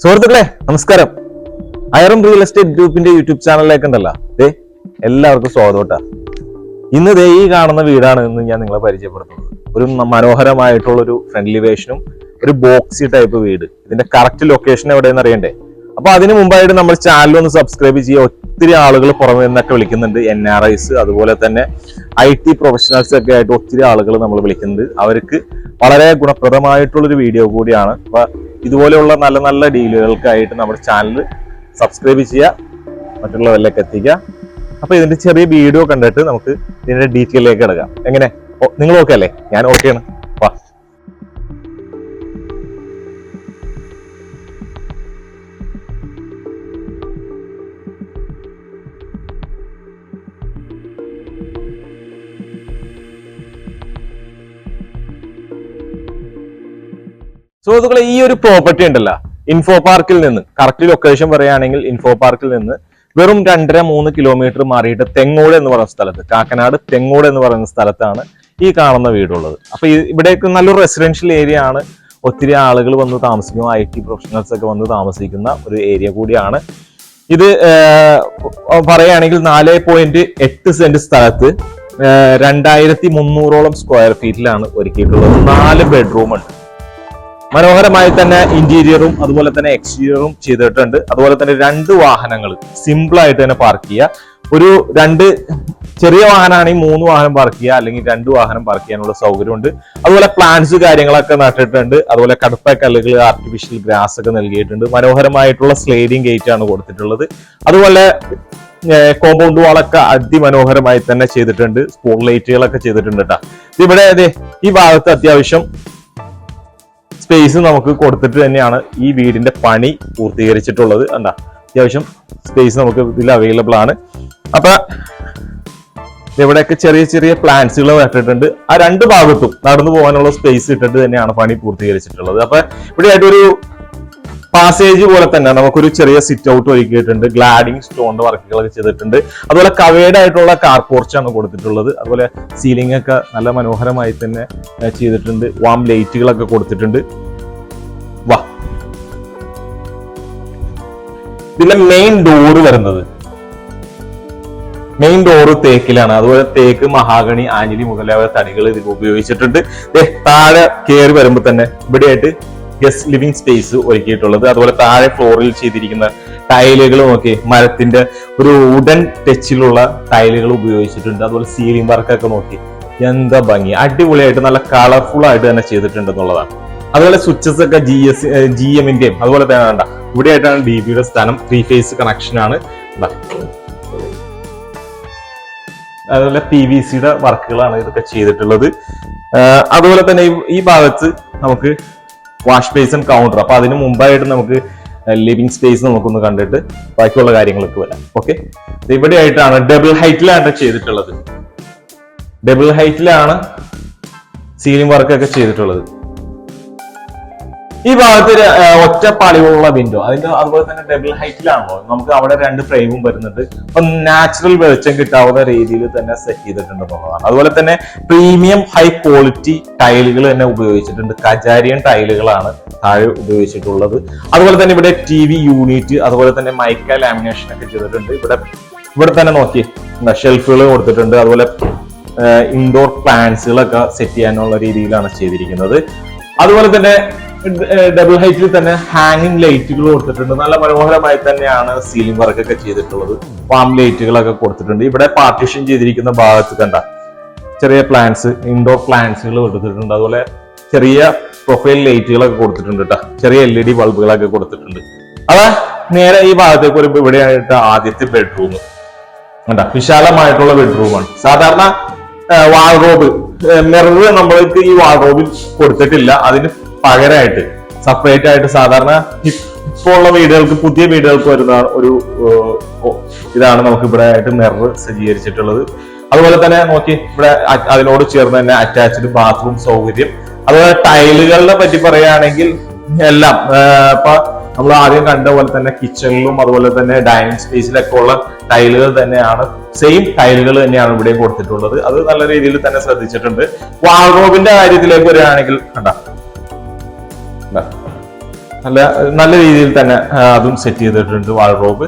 സുഹൃത്തുക്കളെ നമസ്കാരം. ഐറം real estate ഗ്രൂപ്പിന്റെ യൂട്യൂബ് ചാനലിലേക്ക് ഉണ്ടല്ലോ എല്ലാവർക്കും സ്വാഗതം. ഇന്ന് ഈ കാണുന്ന വീടാണ് ഇന്ന് ഞാൻ നിങ്ങളെ പരിചയപ്പെടുത്തുന്നത്. ഒരു മനോഹരമായിട്ടുള്ള ഒരു ഫ്രണ്ട്ലി വേഷനും ഒരു ബോക്സി ടൈപ്പ് വീട്. ഇതിന്റെ കറക്റ്റ് ലൊക്കേഷൻ എവിടെയെന്ന് അറിയണ്ടേ? അപ്പൊ അതിന് മുമ്പായിട്ട് നമ്മൾ ചാനൽ ഒന്ന് സബ്സ്ക്രൈബ് ചെയ്യുക. ഒത്തിരി ആളുകൾ പുറമെ നിന്നൊക്കെ വിളിക്കുന്നുണ്ട്. NRIs അതുപോലെ തന്നെ IT പ്രൊഫഷണൽസ് ഒക്കെ ആയിട്ട് ഒത്തിരി ആളുകൾ നമ്മൾ വിളിക്കുന്നുണ്ട്. അവർക്ക് വളരെ ഗുണപ്രദമായിട്ടുള്ളൊരു വീഡിയോ കൂടിയാണ്. അപ്പൊ ഇതുപോലെയുള്ള നല്ല നല്ല ഡീലുകൾക്കായിട്ട് നമ്മുടെ ചാനൽ സബ്സ്ക്രൈബ് ചെയ്യുക, മറ്റുള്ളവരിലേക്ക് എത്തിക്കുക. അപ്പൊ ഇതിന്റെ ചെറിയ വീഡിയോ കണ്ടിട്ട് നമുക്ക് ഇതിന്റെ ഡീറ്റെയിലേക്ക് കിടക്കാം. എങ്ങനെ, നിങ്ങൾ ഓക്കെ അല്ലേ? ഞാൻ ഓക്കെയാണ്. വാ. സുഹൃത്തുക്കളെ, ഈ ഒരു പ്രോപ്പർട്ടി ഉണ്ടല്ലോ, ഇൻഫോ പാർക്കിൽ നിന്ന്, കറക്റ്റ് ലൊക്കേഷൻ പറയുകയാണെങ്കിൽ ഇൻഫോ പാർക്കിൽ നിന്ന് വെറും 2.5-3 കിലോമീറ്റർ മാറിയിട്ട് തെങ്ങോട് എന്ന് പറയുന്ന സ്ഥലത്ത്, കാക്കനാട് തെങ്ങോട് എന്ന് പറയുന്ന സ്ഥലത്താണ് ഈ കാണുന്ന വീടുള്ളത്. അപ്പൊ ഇവിടേക്ക് നല്ലൊരു റെസിഡൻഷ്യൽ ഏരിയ ആണ്. ഒത്തിരി ആളുകൾ വന്ന് താമസിക്കും, IT പ്രൊഫഷണൽസ് ഒക്കെ വന്ന് താമസിക്കുന്ന ഒരു ഏരിയ കൂടിയാണ് ഇത്. പറയുകയാണെങ്കിൽ 4.8 സെന്റ് സ്ഥലത്ത് 2300ഓളം സ്ക്വയർ ഫീറ്റിലാണ് ഒരുക്കിയിട്ടുള്ളത്. 4 ബെഡ്റൂം ഉണ്ട്. മനോഹരമായി തന്നെ ഇന്റീരിയറും അതുപോലെ തന്നെ എക്സ്റ്റീരിയറും ചെയ്തിട്ടുണ്ട്. അതുപോലെ തന്നെ 2 വാഹനങ്ങൾ സിമ്പിൾ ആയിട്ട് തന്നെ പാർക്ക് ചെയ്യുക. ഒരു 2 ചെറിയ വാഹനമാണെങ്കിൽ 3 വാഹനം പാർക്ക് ചെയ്യുക, അല്ലെങ്കിൽ 2 വാഹനം പാർക്ക് ചെയ്യാനുള്ള സൗകര്യമുണ്ട്. അതുപോലെ പ്ലാന്റ്സ് കാര്യങ്ങളൊക്കെ നട്ടിട്ടുണ്ട്. അതുപോലെ കടുപ്പ കല്ലുകൾ, ആർട്ടിഫിഷ്യൽ ഗ്രാസ് ഒക്കെ നൽകിയിട്ടുണ്ട്. മനോഹരമായിട്ടുള്ള സ്ലൈഡിംഗ് ഗേറ്റ് ആണ് കൊടുത്തിട്ടുള്ളത്. അതുപോലെ കോമ്പൗണ്ട് വാളൊക്കെ അതിമനോഹരമായി തന്നെ ചെയ്തിട്ടുണ്ട്. സ്പോട്ട് ലൈറ്റുകളൊക്കെ ചെയ്തിട്ടുണ്ട് കേട്ടോ. ഇവിടെ ഈ ഭാഗത്ത് അത്യാവശ്യം സ്പേസ് നമുക്ക് കൊടുത്തിട്ട് തന്നെയാണ് ഈ വീടിന്റെ പണി പൂർത്തീകരിച്ചിട്ടുള്ളത്. എന്താ അത്യാവശ്യം സ്പേസ് നമുക്ക് ഇതിൽ അവൈലബിൾ ആണ്. അപ്പൊ ഇവിടെയൊക്കെ ചെറിയ ചെറിയ പ്ലാന്റ്സുകൾ നട്ടിട്ടുണ്ട്. ആ 2 ഭാഗത്തും നടന്നു പോകാനുള്ള സ്പേസ് ഇട്ടിട്ട് തന്നെയാണ് പണി പൂർത്തീകരിച്ചിട്ടുള്ളത്. അപ്പൊ ഇവിടെ ആയിട്ടൊരു പാസേജ് പോലെ തന്നെ നമുക്കൊരു ചെറിയ സിറ്റ് ഔട്ട് ഒരുക്കിയിട്ടുണ്ട്. ഗ്ലാഡിങ് സ്റ്റോണിന്റെ വർക്കുകളൊക്കെ ചെയ്തിട്ടുണ്ട്. അതുപോലെ കവേർഡ് ആയിട്ടുള്ള കാർ പോർച്ചാണ് കൊടുത്തിട്ടുള്ളത്. അതുപോലെ സീലിംഗ് ഒക്കെ നല്ല മനോഹരമായി തന്നെ ചെയ്തിട്ടുണ്ട്. വാം ലൈറ്റുകളൊക്കെ കൊടുത്തിട്ടുണ്ട്. വാ. ഇതിന്റെ മെയിൻ ഡോറ് വരുന്നത്, മെയിൻ ഡോറ് തേക്കിലാണ്. അതുപോലെ തേക്ക്, മഹാഗണി, ആഞ്ഞിലി മുതലായ തടികൾ ഇതിൽ ഉപയോഗിച്ചിട്ടുണ്ട്. താഴെ കയറി വരുമ്പോൾ തന്നെ ഇവിടെയായിട്ട് ഗസ്റ്റ് ലിവിംഗ് സ്പേസ് ഒരുക്കിയിട്ടുള്ളത്. അതുപോലെ താഴെ ഫ്ലോറിൽ ചെയ്തിരിക്കുന്ന ടൈലുകൾ നോക്കി, മരത്തിന്റെ ഒരു വുഡൻ ടച്ചിലുള്ള ടൈലുകൾ ഉപയോഗിച്ചിട്ടുണ്ട്. അതുപോലെ സീലിംഗ് വർക്കൊക്കെ നോക്കി, എന്താ ഭംഗി, അടിപൊളിയായിട്ട് നല്ല കളർഫുൾ ആയിട്ട് തന്നെ ചെയ്തിട്ടുണ്ട് എന്നുള്ളതാണ്. അതുപോലെ സ്വിച്ചസ് ഒക്കെ GM-ന്റെയും അതുപോലെ തന്നെ വേണ്ട ഇവിടെ ആയിട്ടാണ് DBയുടെ സ്ഥാനം. 3 ഫേസ് കണക്ഷൻ ആണ്. അതുപോലെ PVCയുടെ വർക്കുകളാണ് ഇതൊക്കെ ചെയ്തിട്ടുള്ളത്. അതുപോലെ തന്നെ ഈ ഭാഗത്ത് നമുക്ക് വാഷ് ബേസിൻ കൗണ്ടർ. അപ്പൊ അതിന് മുമ്പായിട്ട് നമുക്ക് ലിവിംഗ് സ്പേസ് നമുക്കൊന്ന് കണ്ടിട്ട് ബാക്കിയുള്ള കാര്യങ്ങളൊക്കെ വരാം. ഓക്കെ, ഇവിടെ ആയിട്ടാണ് ഡബിൾ ഹൈറ്റിലാണ് ചെയ്തിട്ടുള്ളത്. ഡബിൾ ഹൈറ്റിലാണ് സീലിംഗ് വർക്കൊക്കെ ചെയ്തിട്ടുള്ളത്. ഈ ഭാഗത്ത് ഒറ്റ പാളികളുള്ള വിൻഡോ, അതുപോലെ തന്നെ ഡബിൾ ഹൈറ്റിലാണല്ലോ, നമുക്ക് അവിടെ 2 ഫ്രെയിമും വരുന്നുണ്ട്. അപ്പൊ നാച്ചുറൽ വെളിച്ചം കിട്ടാവുന്ന രീതിയിൽ തന്നെ സെറ്റ് ചെയ്തിട്ടുണ്ടെന്നുള്ളതാണ്. അതുപോലെ തന്നെ പ്രീമിയം ഹൈ ക്വാളിറ്റി ടൈലുകൾ തന്നെ ഉപയോഗിച്ചിട്ടുണ്ട്. കജാരിയൻ ടൈലുകളാണ് താഴെ ഉപയോഗിച്ചിട്ടുള്ളത്. അതുപോലെ തന്നെ ഇവിടെ TV യൂണിറ്റ്, അതുപോലെ തന്നെ മൈക്ക ലാമിനേഷൻ ഒക്കെ ചെയ്തിട്ടുണ്ട്. ഇവിടെ തന്നെ നോക്കി ഷെൽഫുകൾ കൊടുത്തിട്ടുണ്ട്. അതുപോലെ ഇൻഡോർ പ്ലാന്റ്സുകളൊക്കെ സെറ്റ് ചെയ്യാനുള്ള രീതിയിലാണ് ചെയ്തിരിക്കുന്നത്. അതുപോലെ തന്നെ ഡബിൾ ഹൈറ്റിൽ തന്നെ ഹാങ്ങിങ് ലൈറ്റുകൾ കൊടുത്തിട്ടുണ്ട്. നല്ല മനോഹരമായി തന്നെയാണ് സീലിംഗ് വർക്കൊക്കെ ചെയ്തിട്ടുള്ളത്. വാം ലൈറ്റുകളൊക്കെ കൊടുത്തിട്ടുണ്ട്. ഇവിടെ പാർട്ടീഷൻ ചെയ്തിരിക്കുന്ന ഭാഗത്ത് കണ്ട ചെറിയ പ്ലാന്റ്സ്, ഇൻഡോർ പ്ലാന്റ്സുകൾ കൊടുത്തിട്ടുണ്ട്. അതുപോലെ ചെറിയ പ്രൊഫൈൽ ലൈറ്റുകളൊക്കെ കൊടുത്തിട്ടുണ്ട് കേട്ടോ. ചെറിയ LED ബൾബുകളൊക്കെ കൊടുത്തിട്ടുണ്ട്. അത് നേരെ ഈ ഭാഗത്തേക്ക് വരുമ്പോൾ ഇവിടെയായിട്ട് ആദ്യത്തെ ബെഡ്റൂം കണ്ട, വിശാലമായിട്ടുള്ള ബെഡ്റൂമാണ്. സാധാരണ വാൾറോബ് മിറർ നമ്മൾക്ക് ഈ വാൾറോബിൽ കൊടുത്തിട്ടില്ല. അതിന് പകരമായിട്ട് സെപ്പറേറ്റ് ആയിട്ട് സാധാരണ ഇപ്പോൾ ഉള്ള വീടുകൾക്ക്, പുതിയ വീടുകൾക്ക് വരുന്ന ഒരു ഇതാണ് നമുക്ക് ഇവിടെ ആയിട്ട് മിറർ സജ്ജീകരിച്ചിട്ടുള്ളത്. അതുപോലെ തന്നെ നോക്കി ഇവിടെ അതിനോട് ചേർന്ന് തന്നെ അറ്റാച്ച്ഡ് ബാത്റൂം സൗകര്യം. അതുപോലെ ടൈലുകളെ പറ്റി പറയുകയാണെങ്കിൽ എല്ലാം ഇപ്പൊ നമ്മൾ ആദ്യം കണ്ട പോലെ തന്നെ കിച്ചണിലും അതുപോലെ തന്നെ ഡൈനിങ് സ്പേസിലൊക്കെ ഉള്ള ടൈലുകൾ തന്നെയാണ്, സെയിം ടൈലുകൾ തന്നെയാണ് ഇവിടെ കൊടുത്തിട്ടുള്ളത്. അത് നല്ല രീതിയിൽ തന്നെ ശ്രദ്ധിച്ചിട്ടുണ്ട്. വാൾറോബിന്റെ കാര്യത്തിലേക്ക് വരികയാണെങ്കിൽ കണ്ട നല്ല നല്ല രീതിയിൽ തന്നെ അതും സെറ്റ് ചെയ്തിട്ടുണ്ട്. വാൾറോബ്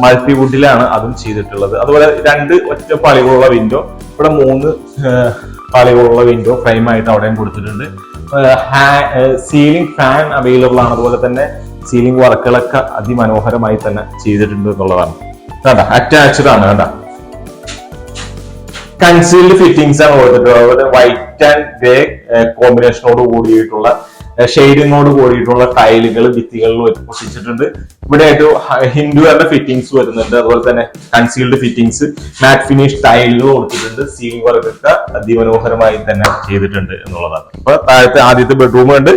മൾട്ടിവുഡിലാണ് അതും ചെയ്തിട്ടുള്ളത്. അതുപോലെ 2 ഒറ്റ പാളികളുള്ള വിൻഡോ, ഇവിടെ 3 പാളികളുള്ള വിൻഡോ ഫ്രെയിം ആയിട്ട് അവിടെയും കൊടുത്തിട്ടുണ്ട്. സീലിംഗ് ഫാൻ അവൈലബിൾ ആണ്. അതുപോലെ തന്നെ സീലിംഗ് വർക്കുകളൊക്കെ അതിമനോഹരമായി തന്നെ ചെയ്തിട്ടുണ്ട് എന്നുള്ളതാണ്. കണ്ട അറ്റാച്ച്ഡ് ആണ്. കണ്ട കൺസീൽഡ് ഫിറ്റിംഗ്സ് ആണ് കൊടുത്തിട്ടുള്ളത്. അതുപോലെ വൈറ്റ് ആൻഡ് ഗ്രേ കോമ്പിനേഷനോട് കൂടിയിട്ടുള്ള ഷെയ്ഡിങ്ങോട് കൂടിയിട്ടുള്ള ടൈലുകൾ ഭിത്തികളിൽ ഒട്ടിച്ചിട്ടുണ്ട്. ഇവിടെ ആയിട്ട് ഹിൻഡുവറിന്റെ ഫിറ്റിംഗ്സ് വരുന്നുണ്ട്. അതുപോലെ തന്നെ കൺസീൽഡ് ഫിറ്റിംഗ്സ്, മാറ്റ് ഫിനിഷ് ടൈലുകൾ കൊടുത്തിട്ടുണ്ട്. സീലിംഗ് വർക്കൊക്കെ അതിമനോഹരമായി തന്നെ ചെയ്തിട്ടുണ്ട് എന്നുള്ളതാണ്. അപ്പൊ താഴത്തെ ആദ്യത്തെ ബെഡ്റൂം ഉണ്ട്.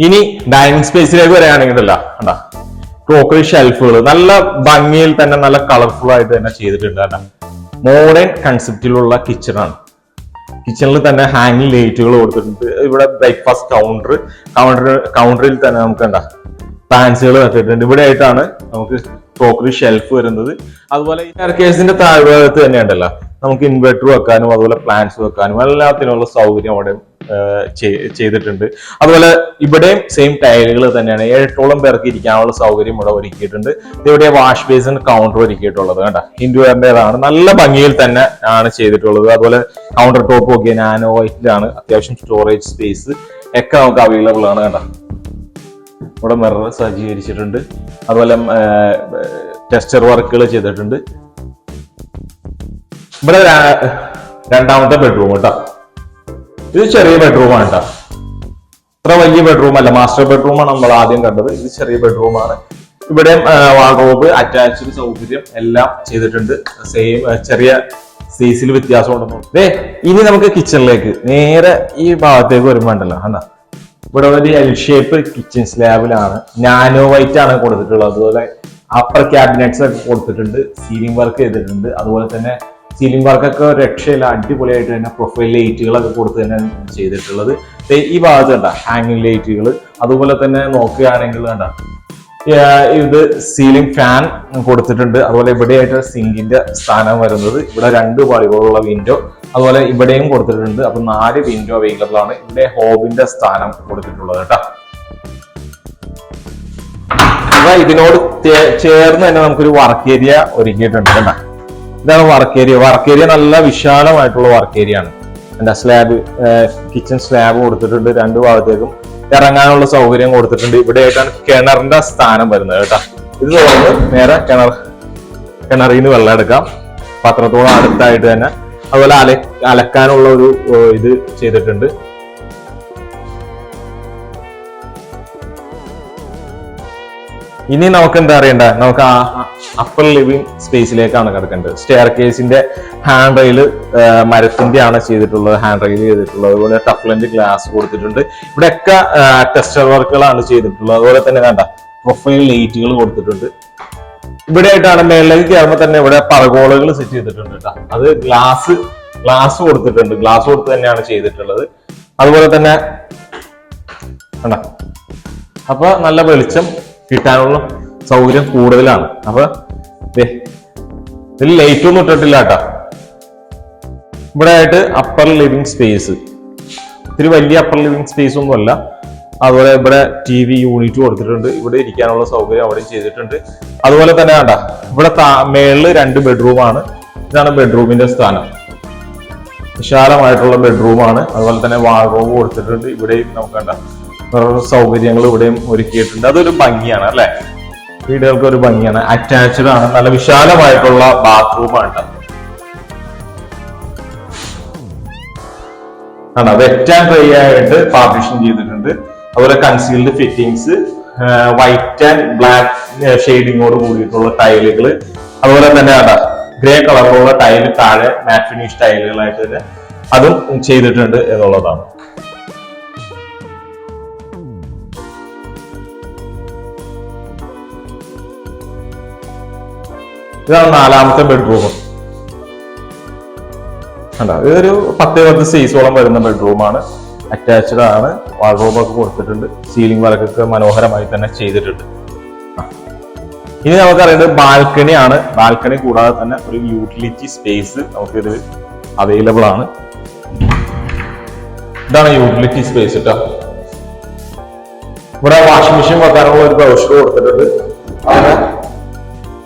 ഇനി ഡൈനിങ് സ്പേസിലേക്ക് വരികയാണെങ്കിലല്ല കണ്ടാ ക്രോക്കറി ഷെൽഫുകൾ നല്ല ഭംഗിയിൽ തന്നെ നല്ല കളർഫുൾ ആയിട്ട് തന്നെ ചെയ്തിട്ടുണ്ട്. കണ്ടാ മോഡേൺ കൺസെപ്റ്റിലുള്ള കിച്ചണാണ്. കിച്ചണിൽ തന്നെ ഹാങ്ങിങ് ലൈറ്റുകൾ കൊടുത്തിട്ടുണ്ട്. ഇവിടെ ബ്രേക്ക്ഫാസ്റ്റ് കൗണ്ടറിൽ തന്നെ നമുക്ക് എന്താ പാൻസുകൾ വെച്ചിട്ടുണ്ട്. ഇവിടെ ആയിട്ടാണ് നമുക്ക് ക്രോക്കറി ഷെൽഫ് വരുന്നത്. അതുപോലെ ഈ സ്റ്റെയർകേസിന്റെ താഴ്ഭാഗത്ത് തന്നെ ഉണ്ടല്ലോ നമുക്ക് ഇൻവെർട്ടർ വെക്കാനും അതുപോലെ പ്ലാന്റ്സ് വെക്കാനും എല്ലാത്തിനുള്ള സൗകര്യം അവിടെ ചെയ്തിട്ടുണ്ട്. അതുപോലെ ഇവിടെയും സെയിം ടൈലുകൾ തന്നെയാണ്. 7ഓളം പേർക്ക് ഇരിക്കാനുള്ള സൗകര്യം ഇവിടെ ഒരുക്കിയിട്ടുണ്ട്. ഇവിടെ വാഷ് ബേസിൻ കൗണ്ടർ ഒരുക്കിയിട്ടുള്ളത് കേട്ടോ ഹിൻഡുവറിന്റേതാണ്. നല്ല ഭംഗിയിൽ തന്നെ ആണ് ചെയ്തിട്ടുള്ളത്. അതുപോലെ കൗണ്ടർ ടോപ്പ് ഒക്കെ നാനോ വൈറ്റിലാണ്. അത്യാവശ്യം സ്റ്റോറേജ് സ്പേസ് ഒക്കെ നമുക്ക് അവൈലബിൾ ആണ് കേട്ടോ. ഇവിടെ മിറർ സജ്ജീകരിച്ചിട്ടുണ്ട്. അതുപോലെ ടെക്സ്ചർ വർക്കുകൾ ചെയ്തിട്ടുണ്ട്. ഇവിടെ രണ്ടാമത്തെ ബെഡ്റൂം കേട്ടോ. ഇത് ചെറിയ ബെഡ്റൂമാണ് കേട്ടോ. ഇത്ര വലിയ ബെഡ്റൂം അല്ല, മാസ്റ്റർ ബെഡ്റൂമാണ് നമ്മൾ ആദ്യം കണ്ടത്. ഇത് ചെറിയ ബെഡ്റൂമാണ്. ഇവിടെ വാർഡ്രോബ് അറ്റാച്ച്ഡ് സൗകര്യം എല്ലാം ചെയ്തിട്ടുണ്ട്. സെയിം ചെറിയ സൈസിൽ വ്യത്യാസം ഉണ്ടെന്ന്. ഇനി നമുക്ക് കിച്ചണിലേക്ക് നേരെ ഈ ഭാഗത്തേക്ക് വരുമ്പോണ്ടല്ലോ എന്താ ഇവിടെ ഒരു എൽ ഷേപ്പ് കിച്ചൺ സ്ലാബിലാണ്. നാനോ വൈറ്റ് ആണ് കൊടുത്തിട്ടുള്ളത്. അതുപോലെ അപ്പർ ക്യാബിനറ്റ്സ് ഒക്കെ കൊടുത്തിട്ടുണ്ട്. സീലിംഗ് വർക്ക് ചെയ്തിട്ടുണ്ട്. അതുപോലെ തന്നെ സീലിംഗ് വർക്കൊക്കെ രക്ഷയില്ല, അടിപൊളിയായിട്ട് തന്നെ പ്രൊഫൈൽ ലൈറ്റുകളൊക്കെ കൊടുത്ത് തന്നെ ചെയ്തിട്ടുള്ളത്. ഈ ഭാഗത്ത് കണ്ട ഹാങ്ങിങ് ലൈറ്റുകൾ. അതുപോലെ തന്നെ നോക്കുകയാണെങ്കിൽ കണ്ട ഇത് സീലിംഗ് ഫാൻ കൊടുത്തിട്ടുണ്ട്. അതുപോലെ ഇവിടെയായിട്ട് സിങ്കിന്റെ സ്ഥാനം വരുന്നത്. ഇവിടെ 2 പാളികളുള്ള വിൻഡോ അതുപോലെ ഇവിടെയും കൊടുത്തിട്ടുണ്ട്. അപ്പൊ 4 വിൻഡോ അവൈലബിൾ ആണ്. ഇവിടെ ഹോബിന്റെ സ്ഥാനം കൊടുത്തിട്ടുള്ളത് കേട്ടോ. അപ്പൊ ഇതിനോട് ചേർന്ന് തന്നെ നമുക്കൊരു വർക്ക് ഏരിയ ഒരുക്കിയിട്ടുണ്ട് കേട്ടോ. ഇതാണ് വർക്ക് ഏരിയ. വർക്ക് ഏരിയ നല്ല വിശാലമായിട്ടുള്ള വർക്ക് ഏരിയ ആണ്. എന്താ സ്ലാബ് കിച്ചൺ സ്ലാബ് കൊടുത്തിട്ടുണ്ട്. 2 ഭാഗത്തേക്കും ഇറങ്ങാനുള്ള സൗകര്യം കൊടുത്തിട്ടുണ്ട്. ഇവിടെ ആയിട്ടാണ് കിണറിന്റെ സ്ഥാനം വരുന്നത് കേട്ടോ. ഇത് തുറന്ന് നേരെ കിണറിൽ നിന്ന് വെള്ളം എടുക്കാം. പത്രത്തോളം അടുത്തായിട്ട് തന്നെ. അതുപോലെ അലക്കാനുള്ള ഒരു ഇത് ചെയ്തിട്ടുണ്ട്. ഇനി നമുക്ക് എന്താ അറിയണ്ട, നമുക്ക് അപ്പർ ലിവിംഗ് സ്പേസിലേക്കാണ് കിടക്കേണ്ടത്. സ്റ്റെയർ കേസിന്റെ ഹാൻഡ് റെയിൽ മരത്തിന്റെ ആണ് ചെയ്തിട്ടുള്ളത്. ഹാൻഡ് റെയിൽ ചെയ്തിട്ടുള്ളത്. അതുപോലെ ടഫ്ലന്റ് ഗ്ലാസ് കൊടുത്തിട്ടുണ്ട്. ഇവിടെയൊക്കെ ടെക്സ്ചർ വർക്കുകളാണ് ചെയ്തിട്ടുള്ളത്. അതുപോലെ തന്നെ വേണ്ട പ്രൊഫൈൽ ലൈറ്റുകൾ കൊടുത്തിട്ടുണ്ട്. ഇവിടെ ആയിട്ടാണ് മേളിലേക്ക് കയറുമ്പോൾ തന്നെ ഇവിടെ പറഗോളകൾ സെറ്റ് ചെയ്തിട്ടുണ്ട് കേട്ടോ. അത് ഗ്ലാസ് കൊടുത്തിട്ടുണ്ട്. ഗ്ലാസ് കൊടുത്ത് തന്നെയാണ് ചെയ്തിട്ടുള്ളത്. അതുപോലെ തന്നെ വേണ്ട അപ്പൊ നല്ല വെളിച്ചം കിട്ടാനുള്ള സൗകര്യം കൂടുതലാണ്. അപ്പൊ ഇതിൽ ലൈറ്റ് ഒന്നും ഇട്ടിട്ടില്ല കേട്ടോ. ഇവിടെ ആയിട്ട് അപ്പർ ലിവിംഗ് സ്പേസ്, ഇത്തിരി വലിയ അപ്പർ ലിവിംഗ് സ്പേസ് ഒന്നും അല്ല. അതുപോലെ ഇവിടെ TV യൂണിറ്റ് കൊടുത്തിട്ടുണ്ട്. ഇവിടെ ഇരിക്കാനുള്ള സൗകര്യം അവിടെ ചെയ്തിട്ടുണ്ട്. അതുപോലെ തന്നെ വേണ്ട ഇവിടെ മേളില് 2 ബെഡ്റൂമാണ്. ഇതാണ് ബെഡ്റൂമിന്റെ സ്ഥാനം. വിശാലമായിട്ടുള്ള ബെഡ്റൂമാണ്. അതുപോലെ തന്നെ വാൾറൂം കൊടുത്തിട്ടുണ്ട്. ഇവിടെയും നമുക്ക് വേണ്ട സൗകര്യങ്ങൾ ഇവിടെയും ഒരുക്കിയിട്ടുണ്ട്. അതൊരു ഭംഗിയാണ് അല്ലെ, വീടുകൾക്ക് ഒരു ഭംഗിയാണ്. അറ്റാച്ച്ഡ് ആണ്. നല്ല വിശാലമായിട്ടുള്ള ബാത്റൂമാണ്. വെറ്റ് ആൻഡ് ഡ്രൈ ആയിട്ട് പാർട്ടീഷൻ ചെയ്തിട്ടുണ്ട്. അതുപോലെ concealed fittings, white and black ഷെയ്ഡിങ്ങോട് കൂടിയിട്ടുള്ള ടൈലുകൾ. അതുപോലെ തന്നെ ഗ്രേ കളറിലുള്ള ടൈല് താഴെ മാറ്റ് ഫിനിഷ് ടൈലുകളായിട്ട് തന്നെ അതും ചെയ്തിട്ടുണ്ട് എന്നുള്ളതാണ്. ഇതാണ് 4ാമത്തെ ബെഡ്റൂം. ഇതൊരു 10 സൈസോളം വരുന്ന ബെഡ്റൂമാണ്. അറ്റാച്ച്ഡ് ആണ്. വാൾറൂം ഒക്കെ കൊടുത്തിട്ടുണ്ട്. സീലിംഗ് വർക്കൊക്കെ മനോഹരമായി തന്നെ ചെയ്തിട്ടുണ്ട്. ഇനി നമുക്കറിയേണ്ടത് ബാൽക്കണി ആണ്. ബാൽക്കണി കൂടാതെ തന്നെ ഒരു യൂട്ടിലിറ്റി സ്പേസ് നമുക്കിത് അവൈലബിൾ ആണ്. ഇതാണ് യൂട്ടിലിറ്റി സ്പേസ് കേട്ടോ. ഇവിടെ വാഷിംഗ് മെഷീൻ വെക്കാനുള്ള ഒരു ബ്രൗഷർ കൊടുത്തിട്ടുണ്ട്.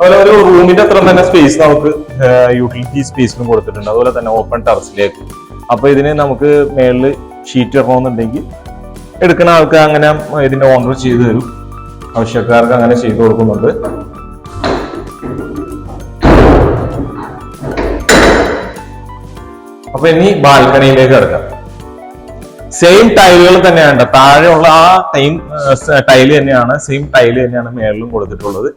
അതുപോലെ ഒരു റൂമിന്റെ അത്ര തന്നെ സ്പേസ് നമുക്ക് യൂട്ടിലിറ്റി സ്പേസിനും കൊടുത്തിട്ടുണ്ട്. അതുപോലെ തന്നെ ഓപ്പൺ ടെറസിലേക്ക്. അപ്പൊ ഇതിന് നമുക്ക് മേളില് ഷീറ്റ് ഇടണമെന്നുണ്ടെങ്കിൽ എടുക്കുന്ന ആൾക്ക് അങ്ങനെ ഇതിന്റെ ഓർഡർ ചെയ്തു തരും. ആവശ്യക്കാർക്ക് അങ്ങനെ ചെയ്തു കൊടുക്കുന്നുണ്ട്. അപ്പൊ ഇനി ബാൽക്കണിയിലേക്ക് കിടക്കാം. സെയിം ടൈലുകൾ തന്നെയാണ് താഴെയുള്ള ആ ടൈല് തന്നെയാണ്, സെയിം ടൈല് തന്നെയാണ് മേളിലും കൊടുത്തിട്ടുള്ളത്.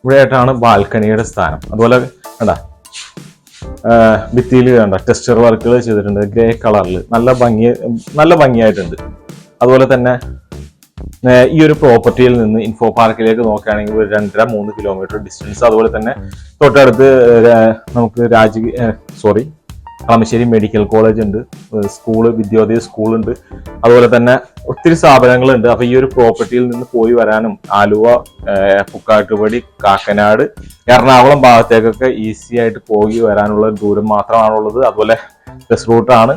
ഇവിടെയായിട്ടാണ് ബാൽക്കണിയുടെ സ്ഥാനം. അതുപോലെ കണ്ട ഭിത്തിയിൽ കണ്ട ടെക്സ്ചർ വർക്കുകൾ ചെയ്തിട്ടുണ്ട് ഗ്രേ കളറിൽ, നല്ല ഭംഗിയായിട്ടുണ്ട്. അതുപോലെ തന്നെ ഈ ഒരു പ്രോപ്പർട്ടിയിൽ നിന്ന് ഇൻഫോ പാർക്കിലേക്ക് നോക്കുകയാണെങ്കിൽ ഒരു 2.5-3 കിലോമീറ്റർ ഡിസ്റ്റൻസ്. അതുപോലെ തന്നെ തൊട്ടടുത്ത് നമുക്ക് കളമശ്ശേരി മെഡിക്കൽ കോളേജ് ഉണ്ട്, സ്കൂള്, വിദ്യോദയ സ്കൂളുണ്ട്. അതുപോലെ തന്നെ ഒത്തിരി സ്ഥാപനങ്ങളുണ്ട്. അപ്പൊ ഈ ഒരു പ്രോപ്പർട്ടിയിൽ നിന്ന് പോയി വരാനും ആലുവ, പുക്കാട്ടുപടി, കാക്കനാട്, എറണാകുളം ഭാഗത്തേക്കൊക്കെ ഈസി ആയിട്ട് പോയി വരാനുള്ള ദൂരം മാത്രമാണുള്ളത്. അതുപോലെ ബസ് റൂട്ടാണ്.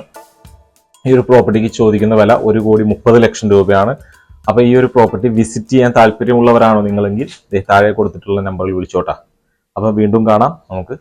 ഈ ഒരു പ്രോപ്പർട്ടിക്ക് ചോദിക്കുന്ന വില 1,30,00,000 രൂപയാണ്. അപ്പൊ ഈ ഒരു പ്രോപ്പർട്ടി വിസിറ്റ് ചെയ്യാൻ താല്പര്യമുള്ളവരാണോ നിങ്ങളെങ്കിൽ താഴെ കൊടുത്തിട്ടുള്ള നമ്പറിൽ വിളിച്ചോട്ടാ. അപ്പൊ വീണ്ടും കാണാം നമുക്ക്.